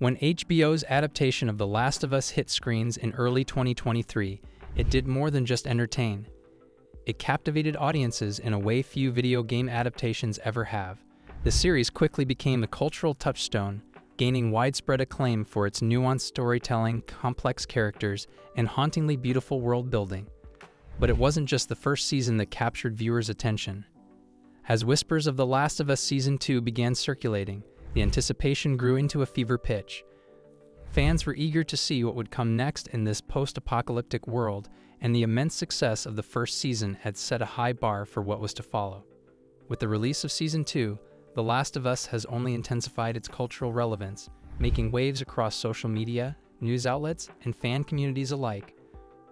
When HBO's adaptation of The Last of Us hit screens in early 2023, it did more than just entertain. It captivated audiences in a way few video game adaptations ever have. The series quickly became a cultural touchstone, gaining widespread acclaim for its nuanced storytelling, complex characters, and hauntingly beautiful world building. But it wasn't just the first season that captured viewers' attention. As whispers of The Last of Us Season 2 began circulating, the anticipation grew into a fever pitch. Fans were eager to see what would come next in this post-apocalyptic world, and the immense success of the first season had set a high bar for what was to follow. With the release of Season 2, The Last of Us has only intensified its cultural relevance, making waves across social media, news outlets, and fan communities alike.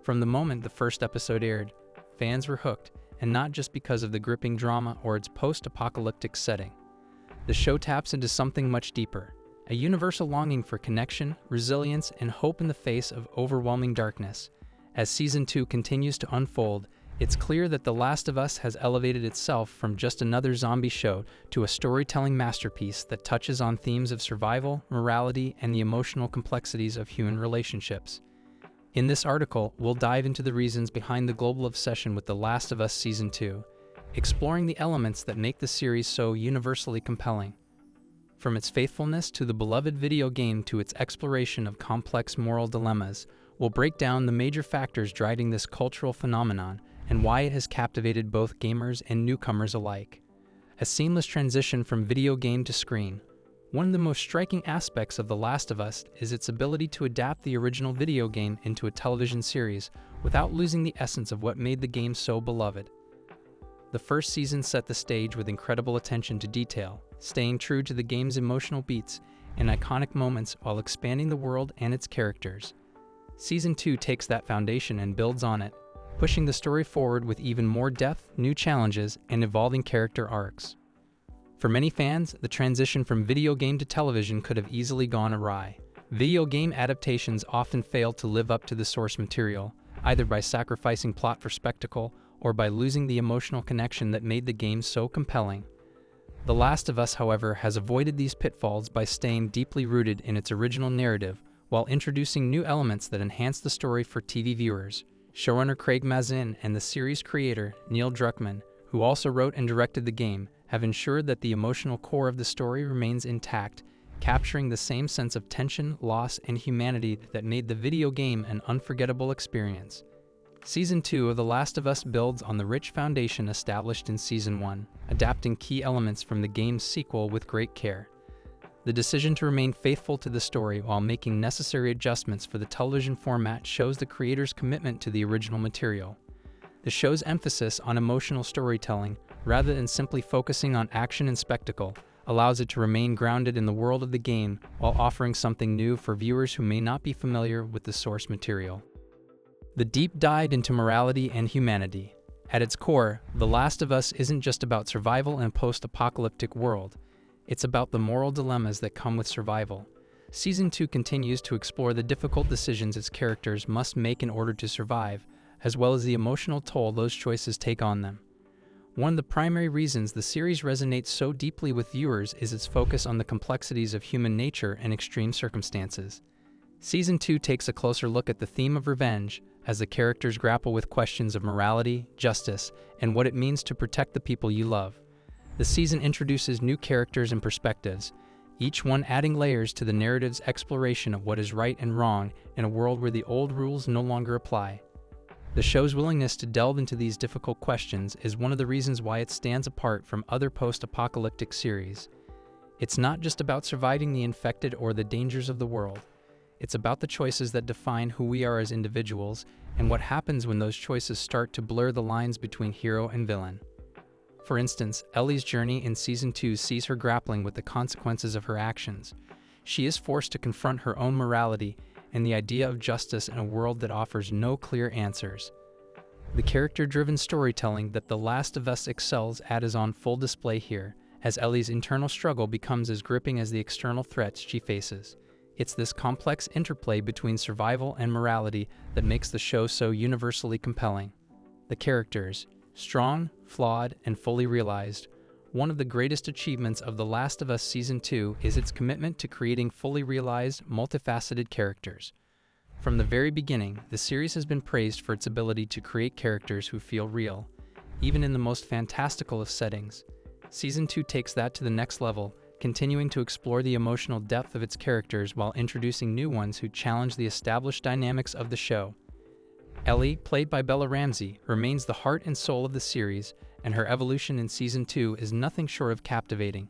From the moment the first episode aired, fans were hooked, and not just because of the gripping drama or its post-apocalyptic setting. The show taps into something much deeper, a universal longing for connection, resilience, and hope in the face of overwhelming darkness. As Season 2 continues to unfold, it's clear that The Last of Us has elevated itself from just another zombie show to a storytelling masterpiece that touches on themes of survival, morality, and the emotional complexities of human relationships. In this article, we'll dive into the reasons behind the global obsession with The Last of Us Season 2, exploring the elements that make the series so universally compelling. From its faithfulness to the beloved video game to its exploration of complex moral dilemmas, we'll break down the major factors driving this cultural phenomenon and why it has captivated both gamers and newcomers alike. A seamless transition from video game to screen. One of the most striking aspects of The Last of Us is its ability to adapt the original video game into a television series without losing the essence of what made the game so beloved. The first season set the stage with incredible attention to detail, staying true to the game's emotional beats and iconic moments while expanding the world and its characters. Season 2 takes that foundation and builds on it, pushing the story forward with even more depth, new challenges, and evolving character arcs. For many fans, the transition from video game to television could have easily gone awry. Video game adaptations often fail to live up to the source material, either by sacrificing plot for spectacle or by losing the emotional connection that made the game so compelling. The Last of Us, however, has avoided these pitfalls by staying deeply rooted in its original narrative while introducing new elements that enhance the story for TV viewers. Showrunner Craig Mazin and the series creator Neil Druckmann, who also wrote and directed the game, have ensured that the emotional core of the story remains intact, capturing the same sense of tension, loss, and humanity that made the video game an unforgettable experience. Season 2 of The Last of Us builds on the rich foundation established in Season 1, adapting key elements from the game's sequel with great care. The decision to remain faithful to the story while making necessary adjustments for the television format shows the creator's commitment to the original material. The show's emphasis on emotional storytelling, rather than simply focusing on action and spectacle, allows it to remain grounded in the world of the game while offering something new for viewers who may not be familiar with the source material. The deep dive into morality and humanity. At its core, The Last of Us isn't just about survival in a post-apocalyptic world. It's about the moral dilemmas that come with survival. Season 2 continues to explore the difficult decisions its characters must make in order to survive, as well as the emotional toll those choices take on them. One of the primary reasons the series resonates so deeply with viewers is its focus on the complexities of human nature and extreme circumstances. Season 2 takes a closer look at the theme of revenge, as the characters grapple with questions of morality, justice, and what it means to protect the people you love. The season introduces new characters and perspectives, each one adding layers to the narrative's exploration of what is right and wrong in a world where the old rules no longer apply. The show's willingness to delve into these difficult questions is one of the reasons why it stands apart from other post-apocalyptic series. It's not just about surviving the infected or the dangers of the world. It's about the choices that define who we are as individuals and what happens when those choices start to blur the lines between hero and villain. For instance, Ellie's journey in Season 2 sees her grappling with the consequences of her actions. She is forced to confront her own morality and the idea of justice in a world that offers no clear answers. The character-driven storytelling that The Last of Us excels at is on full display here, as Ellie's internal struggle becomes as gripping as the external threats she faces. It's this complex interplay between survival and morality that makes the show so universally compelling. The characters, strong, flawed, and fully realized, One of the greatest achievements of The Last of Us Season 2 is its commitment to creating fully realized, multifaceted characters. From the very beginning, the series has been praised for its ability to create characters who feel real, even in the most fantastical of settings. Season 2 takes that to the next level, continuing to explore the emotional depth of its characters while introducing new ones who challenge the established dynamics of the show. Ellie, played by Bella Ramsey, remains the heart and soul of the series, and her evolution in Season 2 is nothing short of captivating.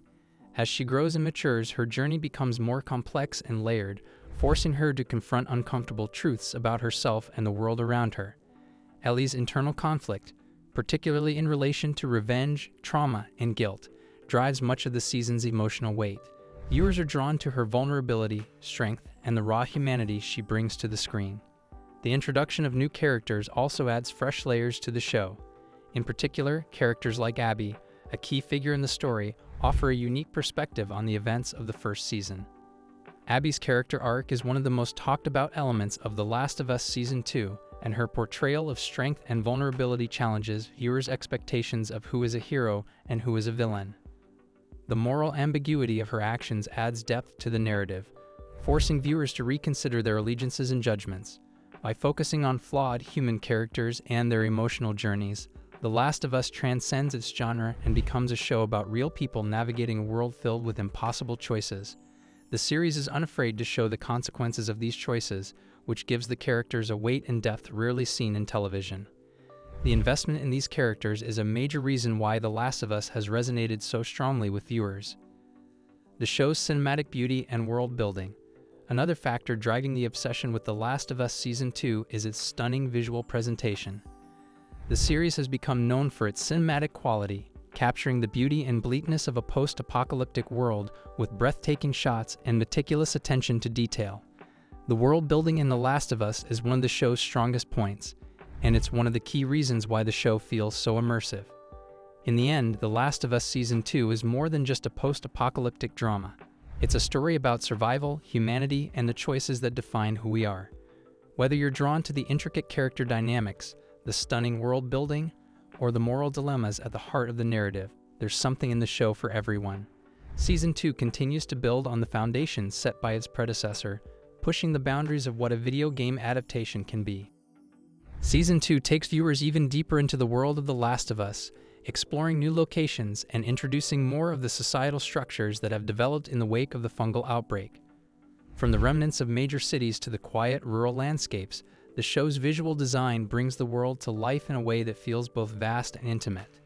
As she grows and matures, her journey becomes more complex and layered, forcing her to confront uncomfortable truths about herself and the world around her. Ellie's internal conflict, particularly in relation to revenge, trauma, and guilt, drives much of the season's emotional weight. Viewers are drawn to her vulnerability, strength, and the raw humanity she brings to the screen. The introduction of new characters also adds fresh layers to the show. In particular, characters like Abby, a key figure in the story, offer a unique perspective on the events of the first season. Abby's character arc is one of the most talked about elements of The Last of Us Season 2, and her portrayal of strength and vulnerability challenges viewers' expectations of who is a hero and who is a villain. The moral ambiguity of her actions adds depth to the narrative, forcing viewers to reconsider their allegiances and judgments. By focusing on flawed human characters and their emotional journeys, The Last of Us transcends its genre and becomes a show about real people navigating a world filled with impossible choices. The series is unafraid to show the consequences of these choices, which gives the characters a weight and depth rarely seen in television. The investment in these characters is a major reason why The Last of Us has resonated so strongly with viewers. The show's cinematic beauty and world building. Another factor driving the obsession with The Last of Us Season 2 is its stunning visual presentation. The series has become known for its cinematic quality, capturing the beauty and bleakness of a post-apocalyptic world with breathtaking shots and meticulous attention to detail. The world building in The Last of Us is one of the show's strongest points, and it's one of the key reasons why the show feels so immersive. In the end, The Last of Us Season 2 is more than just a post-apocalyptic drama. It's a story about survival, humanity, and the choices that define who we are. Whether you're drawn to the intricate character dynamics, the stunning world building, or the moral dilemmas at the heart of the narrative, there's something in the show for everyone. Season 2 continues to build on the foundations set by its predecessor, pushing the boundaries of what a video game adaptation can be. Season 2 takes viewers even deeper into the world of The Last of Us, exploring new locations and introducing more of the societal structures that have developed in the wake of the fungal outbreak. From the remnants of major cities to the quiet rural landscapes, the show's visual design brings the world to life in a way that feels both vast and intimate.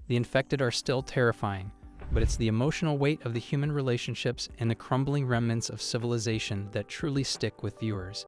The infected are still terrifying, but it's the emotional weight of the human relationships and the crumbling remnants of civilization that truly stick with viewers.